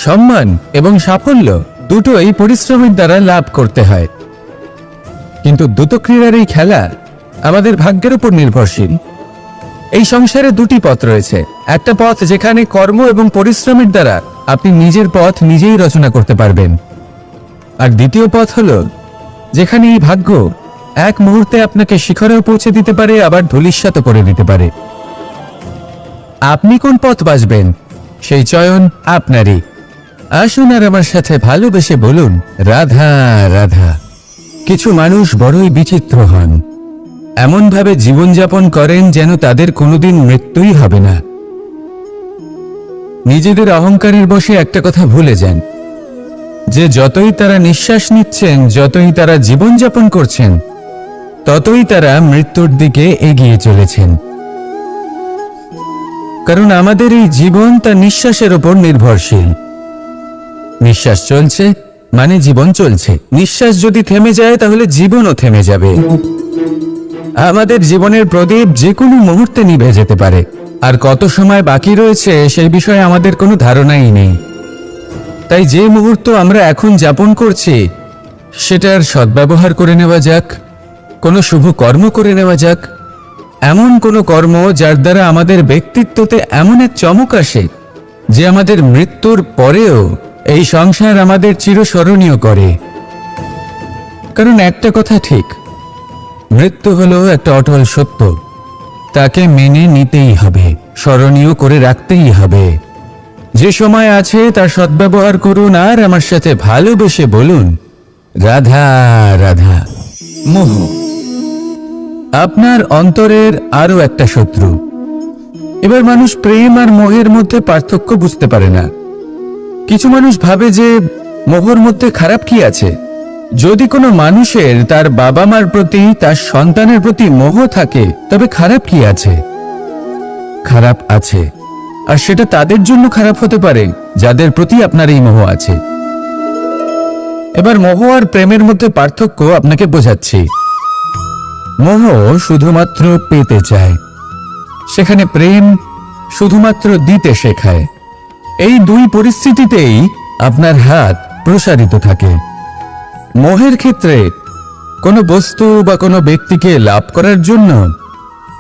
[SPEAKER 1] সম্মান এবং সাফল্য দুটোই পরিশ্রমের দ্বারা লাভ করতে হয়। কিন্তু দ্যুতক্রীড়ার এই খেলা আমাদের ভাগ্যের উপর নির্ভরশীল। এই সংসারে দুটি পথ রয়েছে। একটা পথ যেখানে কর্ম এবং পরিশ্রমের দ্বারা আপনি নিজের পথ নিজেই রচনা করতে পারবেন, আর দ্বিতীয় পথ হলো যেখানে এই ভাগ্য এক মুহূর্তে আপনাকে শিখরেও পৌঁছে দিতে পারে, আবার ধূলিসাৎ করে দিতে পারে। আপনি কোন পথ বাছবেন সেই চয়ন আপনারই। আসুন আর আমার সাথে ভালোবেসে বলুন, রাধা রাধা। কিছু মানুষ বড়ই বিচিত্র হন, এমনভাবে জীবনযাপন করেন যেন তাদের কোনোদিন মৃত্যুই হবে না। নিজেদের অহংকারের বশে একটা কথা ভুলে যান, যে যতই তারা নিঃশ্বাস নিচ্ছেন, যতই তারা জীবনযাপন করছেন, ততই তারা মৃত্যুর দিকে এগিয়ে চলেছেন। কারণ আমাদের এই জীবন তার নিঃশ্বাসের উপর নির্ভরশীল। নিঃশ্বাস চলছে মানে জীবন চলছে। নিঃশ্বাস যদি থেমে যায় তাহলে জীবনও থেমে যাবে। আমাদের জীবনের প্রদীপ যে কোনো মুহূর্তে নিভে যেতে পারে, আর কত সময় বাকি রয়েছে সেই বিষয়ে আমাদের কোনো ধারণাই নেই। তাই যে মুহূর্ত আমরা এখন যাপন করছি সেটার সদ্ব্যবহার করে নেওয়া যাক, কোনো শুভ কর্ম করে নেওয়া যাক, এমন কোনো কর্ম যার দ্বারা আমাদের ব্যক্তিত্বতে এমন এক চমক আসে যে আমাদের মৃত্যুর পরেও এই সংসার আমাদের চিরস্মরণীয় করে। কারণ একটা কথা ঠিক, মৃত্যু হলো একটা অটল সত্য, তাকে মেনে নিতেই হবে, স্মরণীয় করে রাখতেই হবে। যে সময় আছে তার সদ্ব্যবহার করুন, আর আমার সাথে ভালোবেসে বলুন, রাধা রাধা। মোহ আপনার অন্তরের আরো একটা শত্রু। এবার মানুষ প্রেম আর মোহের মধ্যে পার্থক্য বুঝতে পারে না। কিছু মানুষ ভাবে যে মোহর মধ্যে খারাপ কি আছে। যদি কোনো মানুষের তার বাবা মার প্রতি, তার সন্তানের প্রতি মোহ থাকে, তবে খারাপ কি আছে? খারাপ আছে, আর সেটা তাদের জন্য খারাপ হতে পারে যাদের প্রতি আপনার এই মোহ আছে। এবার মোহ আর প্রেমের মধ্যে পার্থক্য আপনাকে বোঝাচ্ছি। মোহ শুধুমাত্র পেতে চায়, সেখানে প্রেম শুধুমাত্র দিতে শেখায়। এই দুই পরিস্থিতিতেই আপনার হাত প্রসারিত থাকে। মোহের ক্ষেত্রে কোনো বস্তু বা কোনো ব্যক্তিকে লাভ করার জন্য,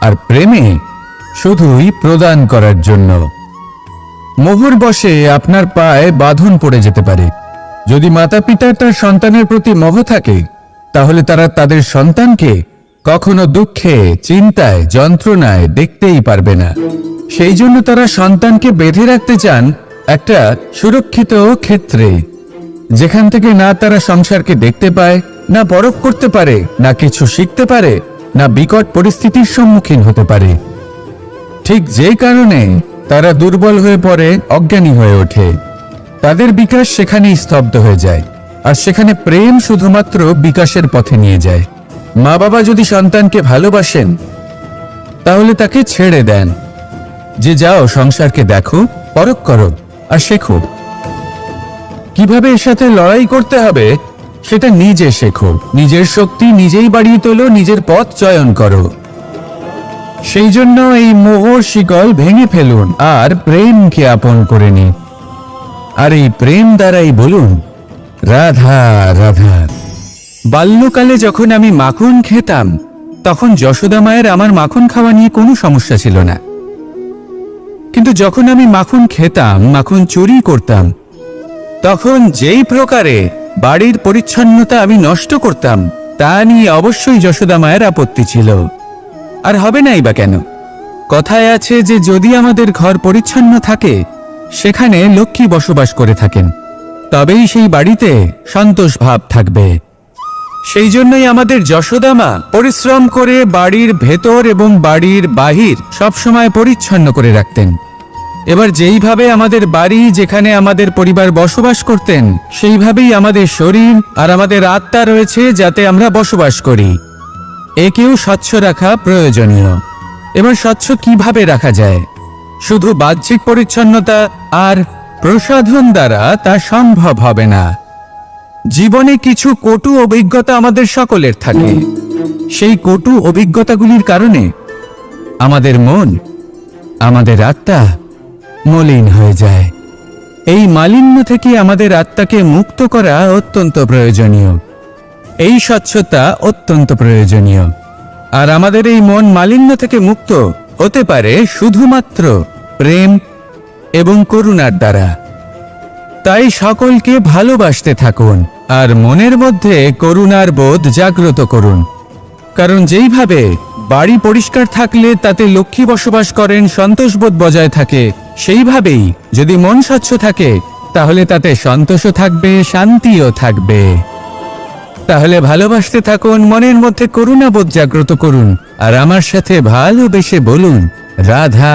[SPEAKER 1] আর প্রেমে শুধুই প্রদান করার জন্য। মোহর বশে আপনার পায়ে বাঁধন পড়ে যেতে পারে। যদি মাতা পিতার তার সন্তানের প্রতি মোহ থাকে, তাহলে তারা তাদের সন্তানকে কখনো দুঃখে, চিন্তায়, যন্ত্রণায় দেখতেই পারবে না। সেই জন্য তারা সন্তানকে বেঁধে রাখতে চান একটা সুরক্ষিত ক্ষেত্রে, যেখান থেকে না তারা সংসারকে দেখতে পায়, না পরখ করতে পারে, না কিছু শিখতে পারে, না বিকট পরিস্থিতির সম্মুখীন হতে পারে। ঠিক যে কারণে তারা দুর্বল হয়ে পড়ে, অজ্ঞানী হয়ে ওঠে। তাদের বিকাশ সেখানেই স্তব্ধ হয়ে যায়, আর সেখানে প্রেম শুধুমাত্র বিকাশের পথে নিয়ে যায়। মা বাবা যদি সন্তানকে ভালোবাসেন, তাহলে তাকে ছেড়ে দেন, যে যাও সংসারকে দেখো, পরখ করো আর শেখো। কিভাবে এর সাথে লড়াই করতে হবে সেটা নিজে শেখো। নিজের শক্তি নিজেই বাড়িয়ে তোলো, নিজের পথ চয়ন করো। সেই জন্য এই মোহর শিকল ভেঙে ফেলুন আর প্রেমকে আপন করে নিন। আর এই প্রেম দ্বারাই বলুন, রাধা রাধা। বাল্যকালে যখন আমি মাখন খেতাম, তখন যশোদা মায়ের আমার মাখন খাওয়া নিয়ে কোনো সমস্যা ছিল না। কিন্তু যখন আমি মাখন খেতাম, মাখন চুরি করতাম, তখন যেই প্রকারে বাড়ির পরিচ্ছন্নতা আমি নষ্ট করতাম, তা নিয়ে অবশ্যই যশোদা মায়ের আপত্তি ছিল। আর হবে নাই বা কেন? কথায় আছে যে যদি আমাদের ঘর পরিচ্ছন্ন থাকে, সেখানে লক্ষ্মী বসবাস করে থাকেন, তবেই সেই বাড়িতে সন্তোষ ভাব থাকবে। সেই জন্যই আমাদের যশোদা মা পরিশ্রম করে বাড়ির ভেতর এবং বাড়ির বাহির সবসময় পরিচ্ছন্ন করে রাখতেন। এবার যেইভাবে আমাদের বাড়ি, যেখানে আমাদের পরিবার বসবাস করতেন, সেইভাবেই আমাদের শরীর আর আমাদের আত্মা রয়েছে, যাতে আমরা বসবাস করি। একেও স্বচ্ছ রাখা প্রয়োজনীয়। এবার স্বচ্ছ কিভাবে রাখা যায়? শুধু বাহ্যিক পরিচ্ছন্নতা আর প্রসাধন দ্বারা তা সম্ভব হবে না। জীবনে কিছু কটু অভিজ্ঞতা আমাদের সকলের থাকে। সেই কটু অভিজ্ঞতাগুলির কারণে আমাদের মন, আমাদের আত্মা মলিন হয়ে যায়। এই মালিন্য থেকে আমাদের আত্মাকে মুক্ত করা অত্যন্ত প্রয়োজনীয়। এই স্বচ্ছতা অত্যন্ত প্রয়োজনীয়। আর আমাদের এই মন মালিন্য থেকে মুক্ত হতে পারে শুধুমাত্র প্রেম এবং করুণার দ্বারা। তাই সকলকে ভালোবাসতে থাকুন আর মনের মধ্যে করুণার বোধ জাগ্রত করুন। কারণ যেইভাবে বাড়ি পরিষ্কার থাকলে তাতে লক্ষ্মী বসবাস করেন, সন্তোষবোধ বজায় থাকে, সেইভাবেই যদি মন স্বচ্ছ থাকে তাহলে তাতে সন্তোষও থাকবে, শান্তিও থাকবে। তাহলে ভালোবাসতে থাকুন, মনের মধ্যে করুণাবোধ জাগ্রত করুন আর আমার সাথে ভালোবেসে বলুন, রাধা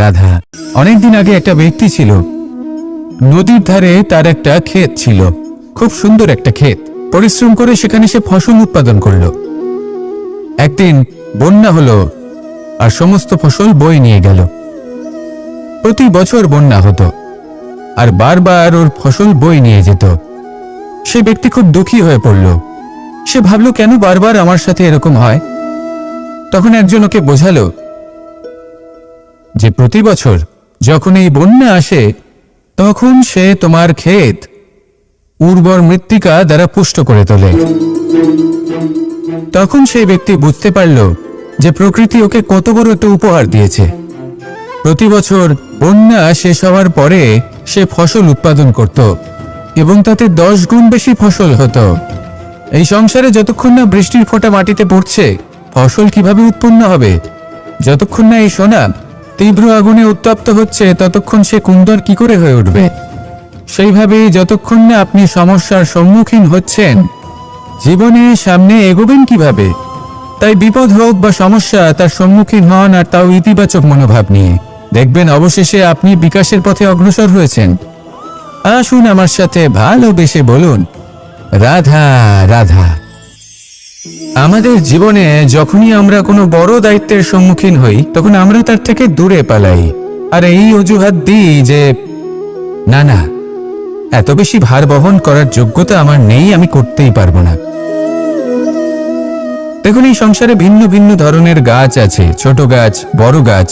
[SPEAKER 1] রাধা। অনেকদিন আগে একটা ব্যক্তি ছিল, নদীর ধারে তার একটা ক্ষেত ছিল, খুব সুন্দর একটা ক্ষেত। পরিশ্রম করে সেখানে সে ফসল উৎপাদন করলো। একদিন বন্যা হলো আর সমস্ত ফসল বয়ে নিয়ে গেল। প্রতি বছর বন্যা হতো আর বারবার ওর ফসল বয়ে নিয়ে যেত। সে ব্যক্তি খুব দুঃখী হয়ে পড়ল। সে ভাবল, কেন বারবার আমার সাথে এরকম হয়? তখন একজন ওকে বোঝালো যে প্রতি বছর যখন এই বন্যা আসে তখন সে তোমার ক্ষেত উর্বর মৃত্তিকা দ্বারা পুষ্ট করে তোলে। তখন সেই ব্যক্তি বুঝতে পারল যে প্রকৃতি ওকে কত বড় একটা উপহার দিয়েছে। প্রতি বছর বন্যা শেষ হওয়ার পরে সে ফসল উৎপাদন করত এবং তাতে 10 গুণ বেশি ফসল হতো। এই সংসারে যতক্ষণ না বৃষ্টির ফোঁটা মাটিতে পড়ছে, ফসল কিভাবে উৎপন্ন হবে? যতক্ষণ না এই সোনা তীব্র আগুনে উত্তপ্ত হচ্ছে, ততক্ষণ সে কুন্দর কি করে হয়ে উঠবে? সেইভাবেই যতক্ষণ না আপনি সমস্যার সম্মুখীন হচ্ছেন, জীবনে সামনে এগোবেন কিভাবে? তাই বিপদ হোক বা সমস্যা, তার সম্মুখীন হন, আর তাও ইতিবাচক মনোভাব নিয়ে। দেখবেন অবশেষে আপনি বিকাশের পথে অগ্রসর হয়েছেন। আসুন আমার সাথে ভালোবেসে বলুন, রাধা রাধা। আমাদের জীবনে যখনই আমরা কোনো বড় দায়িত্বের সম্মুখীন হই, তখন আমরা তার থেকে দূরে পালাই আর এই অজুহাত দিই যে না না, এত বেশি ভার বহন করার যোগ্যতা আমার নেই, আমি করতেই পারবো না। দেখুন, এই সংসারে ভিন্ন ভিন্ন ধরনের গাছ আছে, ছোট গাছ, বড় গাছ,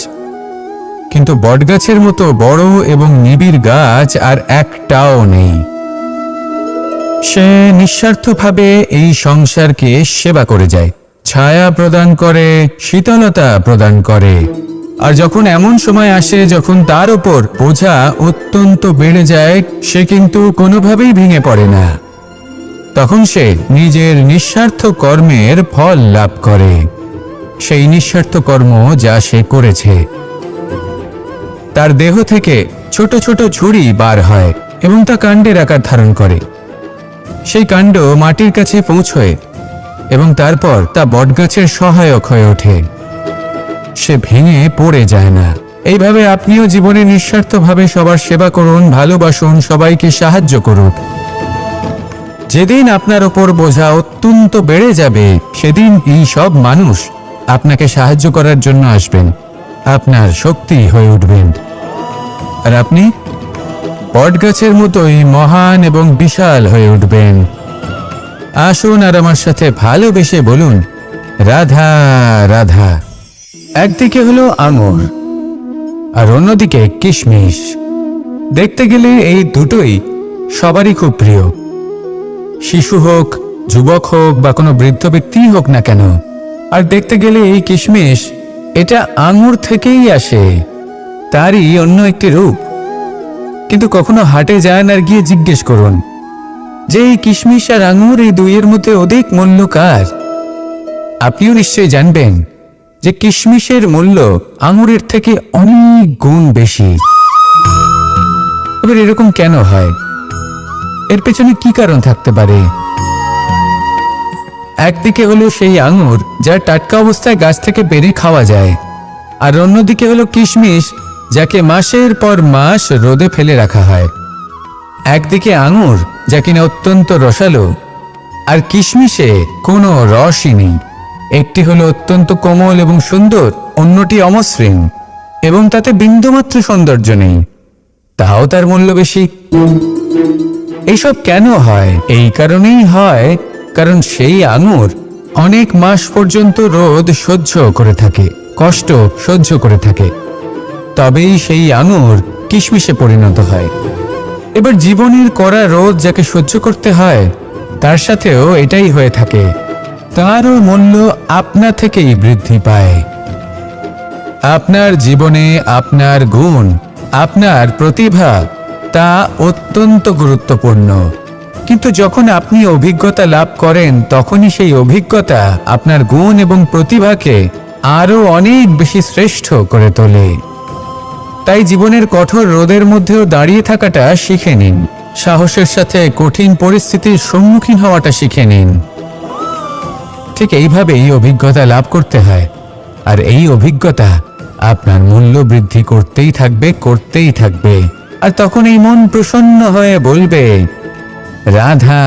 [SPEAKER 1] কিন্তু বটগাছের মতো বড় এবং নিবিড় গাছ আর একটাও নেই। সে নিঃস্বার্থভাবে এই সংসারকে সেবা করে যায়, ছায়া প্রদান করে, শীতলতা প্রদান করে। আর যখন এমন সময় আসে যখন তার উপর বোঝা অত্যন্ত বেড়ে যায়, সে কিন্তু কোনোভাবেই ভেঙে পড়ে না। তখন সে নিজের নিঃস্বার্থ কর্মের ফল লাভ করে, সেই নিঃস্বার্থ কর্ম যা সে করেছে। তার দেহ থেকে ছোট ছোট ঝুড়ি বার হয় এবং তা কাণ্ডের আকার ধারণ করে। সেই কাণ্ড মাটির কাছে পৌঁছয় এবং তারপর তা বটগাছের সহায়ক হয়ে ওঠে। সে ভেঙে পড়ে যায় না। এইভাবে আপনিও জীবনে নিঃস্বার্থভাবে সবার সেবা করুন, ভালোবাসুন, সবাইকে সাহায্য করুন। যেদিন আপনার ওপর বোঝা অত্যন্ত বেড়ে যাবে, সেদিন এই সব মানুষ আপনাকে সাহায্য করার জন্য আসবেন, আপনার শক্তি হয়ে উঠবেন, আর আপনি বটগাছের মতোই মহান এবং বিশাল হয়ে উঠবেন। আসুন আর আমার সাথে ভালোবেসে বলুন, রাধা রাধা। একদিকে হলো আঙুর আর অন্যদিকে কিশমিশ। দেখতে গেলে এই দুটোই সবারই খুব প্রিয়। শিশু হোক, যুবক হোক বা কোনো বৃদ্ধ ব্যক্তিই হোক না কেন। আর দেখতে গেলে এই কিশমিশ, এটা আঙুর থেকেই আসে, তারই অন্য একটি রূপ। কিন্তু কখনো হাটে যান আর গিয়ে জিজ্ঞেস করুন যে এই কিশমিশ আর আঙুর এই দুইয়ের মধ্যে অধিক মূল্য কার? আপনিও নিশ্চয়ই জানবেন যে কিশমিশের মূল্য আঙুরের থেকে অনেক গুণ বেশি। এবার এরকম কেন হয়? এর পেছনে কি কারণ থাকতে পারে? একদিকে হলো সেই আঙুর যা টাটকা অবস্থায় গাছ থেকে পেড়ে খাওয়া যায়, আর অন্যদিকে হলো কিশমিশ যাকে মাসের পর মাস রোদে ফেলে রাখা হয়। একদিকে আঙুর যা কিনা অত্যন্ত রসালো, আর কিশমিশে কোনো রসই নেই। একটি হলো অত্যন্ত কোমল এবং সুন্দর, অন্যটি অমসৃণ এবং তাতে বিন্দুমাত্র সৌন্দর্য নেই, তাও তার মূল্য বেশি। এইসব কেন হয়? এই কারণেই হয় কারণ সেই আঙুর অনেক মাস পর্যন্ত রোদ সহ্য করে থাকে, কষ্ট সহ্য করে থাকে, তবেই সেই আঙুর কিশমিশে পরিণত হয়। এবার জীবনের কড়া রোদ যাকে সহ্য করতে হয়, তার সাথেও এটাই হয়ে থাকে, তারও মূল্য আপনা থেকেই বৃদ্ধি পায়। আপনার জীবনে আপনার গুণ, আপনার প্রতিভা তা অত্যন্ত গুরুত্বপূর্ণ, কিন্তু যখন আপনি অভিজ্ঞতা লাভ করেন তখনই সেই অভিজ্ঞতা আপনার গুণ এবং প্রতিভাকে আরো অনেক বেশি শ্রেষ্ঠ করে তোলে। তাই জীবনের কঠোর রোদের মধ্যেও দাঁড়িয়ে থাকাটা শিখে নিন, সাহসের সাথে কঠিন পরিস্থিতির সম্মুখীন হওয়াটা শিখে নিন। ঠিক এইভাবেই অভিজ্ঞতা লাভ করতে হয়, আর এই অভিজ্ঞতা আপনার মূল্য বৃদ্ধি করতেই থাকবে, করতেই থাকবে। আর তখন এই মন প্রসন্ন হয়ে বলবে, রাধা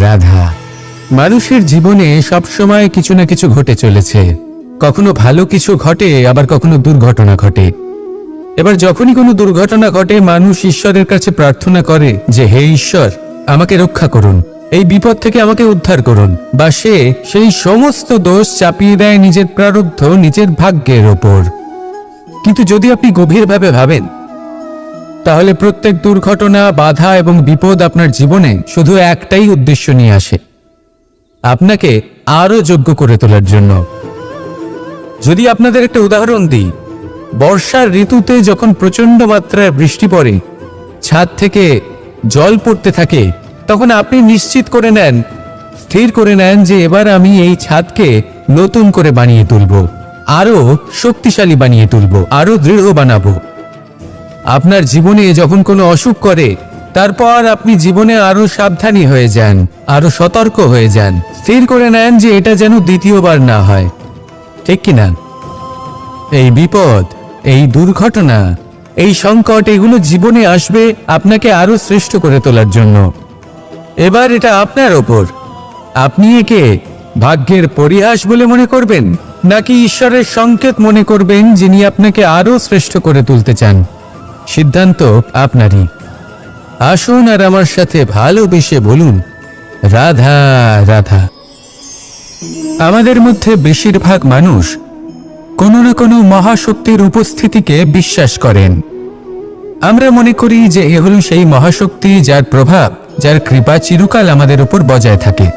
[SPEAKER 1] রাধা। মানুষের জীবনে সবসময় কিছু না কিছু ঘটে চলেছে, কখনো ভালো কিছু ঘটে, আবার কখনো দুর্ঘটনা ঘটে। এবার যখনই কোনো দুর্ঘটনা ঘটে, মানুষ ঈশ্বরের কাছে প্রার্থনা করে যে হে ঈশ্বর, আমাকে রক্ষা করুন, এই বিপদ থেকে আমাকে উদ্ধার করুন, বা সে সেই সমস্ত দোষ চাপিয়ে দেয় নিজের প্রারব্ধ, নিজের ভাগ্যের ওপর। কিন্তু যদি আপনি গভীরভাবে ভাবেন, তাহলে প্রত্যেক দুর্ঘটনা, বাধা এবং বিপদ আপনার জীবনে শুধু একটাই উদ্দেশ্য নিয়ে আসে, আপনাকে আরো যোগ্য করে তোলার জন্য। যদি আপনাদের একটা উদাহরণ দিই, বর্ষার ঋতুতে যখন প্রচন্ড মাত্রায় বৃষ্টি পড়ে, ছাদ থেকে জল পড়তে থাকে, তখন আপনি নিশ্চিত করে নেন, স্থির করে নেন যে এবার আমি এই ছাদকে নতুন করে বানিয়ে তুলব, আরো শক্তিশালী বানিয়ে তুলব, আরো দৃঢ় বানাবো। আপনার জীবনে যখন কোনো অসুখ করে, তারপর আপনি জীবনে আরো সাবধানী হয়ে যান, আরো সতর্ক হয়ে যান, স্থির করে নেন যে এটা যেন দ্বিতীয়বার না হয়, ঠিক কিনা? এই বিপদ, এই দুর্ঘটনা, এই সংকট, এগুলো জীবনে আসবে আপনাকে আরো শ্রেষ্ঠ করে তোলার জন্য। এবার এটা আপনার ওপর, আপনি একে ভাগ্যের পরিহাস বলে মনে করবেন, নাকি ঈশ্বরের সংকেত মনে করবেন যিনি আপনাকে আরো শ্রেষ্ঠ করে তুলতে চান। সিদ্ধান্ত আপনারই। আসুন আর আমার সাথে ভালোবেসে বলুন, রাধা রাধা। আমাদের মধ্যে বেশিরভাগ মানুষ কোনো না কোনো মহাশক্তির উপস্থিতিকে বিশ্বাস করেন। আমরা মনে করি যে এ হলো সেই মহাশক্তি যার প্রভাব, যার কৃপা চিরকাল আমাদের উপর বজায় থাকে।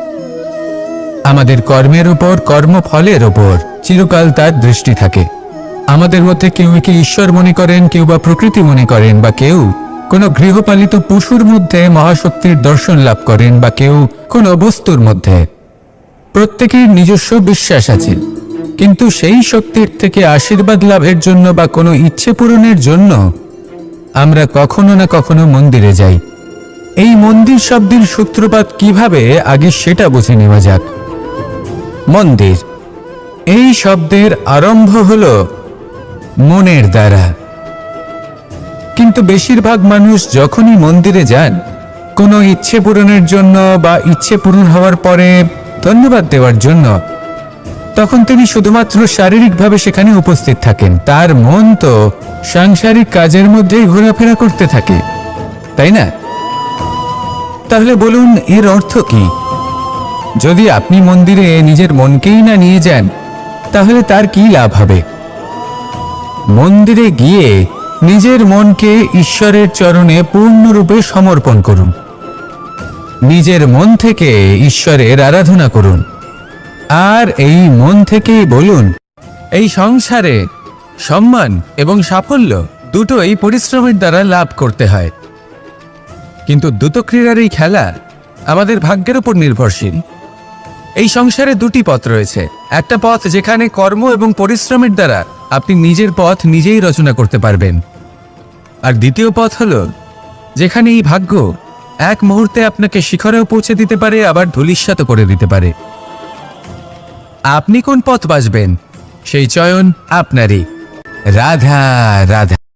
[SPEAKER 1] আমাদের কর্মের উপর, কর্মফলের উপর চিরকাল তার দৃষ্টি থাকে। আমাদের মধ্যে কেউ একে ঈশ্বর মনে করেন, কেউ বা প্রকৃতি মনে করেন, বা কেউ কোনো গৃহপালিত পশুর মধ্যে মহাশক্তির দর্শন লাভ করেন, বা কেউ কোনো বস্তুর মধ্যে। প্রত্যেকের নিজস্ব বিশ্বাস আছে, কিন্তু সেই শক্তির থেকে আশীর্বাদ লাভের জন্য বা কোনো ইচ্ছে পূরণের জন্য আমরা কখনো না কখনো মন্দিরে যাই। এই মন্দির শব্দের সূত্রপাত কিভাবে, আগে সেটা বুঝে নেওয়া যাক। মন্দির এই শব্দের আরম্ভ হলো মনের দ্বারা, কিন্তু বেশিরভাগ মানুষ যখনই মন্দিরে যান কোনো ইচ্ছে পূরণের জন্য বা ইচ্ছে পূরণ হওয়ার পরে ধন্যবাদ দেওয়ার জন্য, তখন তিনি শুধুমাত্র শারীরিকভাবে সেখানে উপস্থিত থাকেন, তার মন তো সাংসারিক কাজের মধ্যেই ঘোরাফেরা করতে থাকে, তাই না? তাহলে বলুন, এর অর্থ কি? যদি আপনি মন্দিরে নিজের মনকেই না নিয়ে যান, তাহলে তার কি লাভ হবে? মন্দিরে গিয়ে নিজের মনকে ঈশ্বরের চরণে পূর্ণরূপে সমর্পণ করুন, নিজের মন থেকে ঈশ্বরের আরাধনা করুন, আর এই মন থেকেই বলুন, এই সংসারে সম্মান এবং সাফল্য দুটোই পরিশ্রমের দ্বারা লাভ করতে হয়, কিন্তু দ্রুত ক্রীড়ার এই খেলা আমাদের ভাগ্যের উপর নির্ভরশীল। এই সংসারে দুটি পথ রয়েছে। একটা পথ যেখানে কর্ম এবং পরিশ্রমের দ্বারা আপনি নিজের পথ নিজেই রচনা করতে পারবেন, আর দ্বিতীয় পথ হলো যেখানে এই ভাগ্য এক মুহূর্তে আপনাকে শিখরেও পৌঁছে দিতে পারে, আবার ধূলিসাৎ করে দিতে পারে। আপনি কোন পথ বাছবেন সেই চয়ন আপনারই। রাধা রাধা।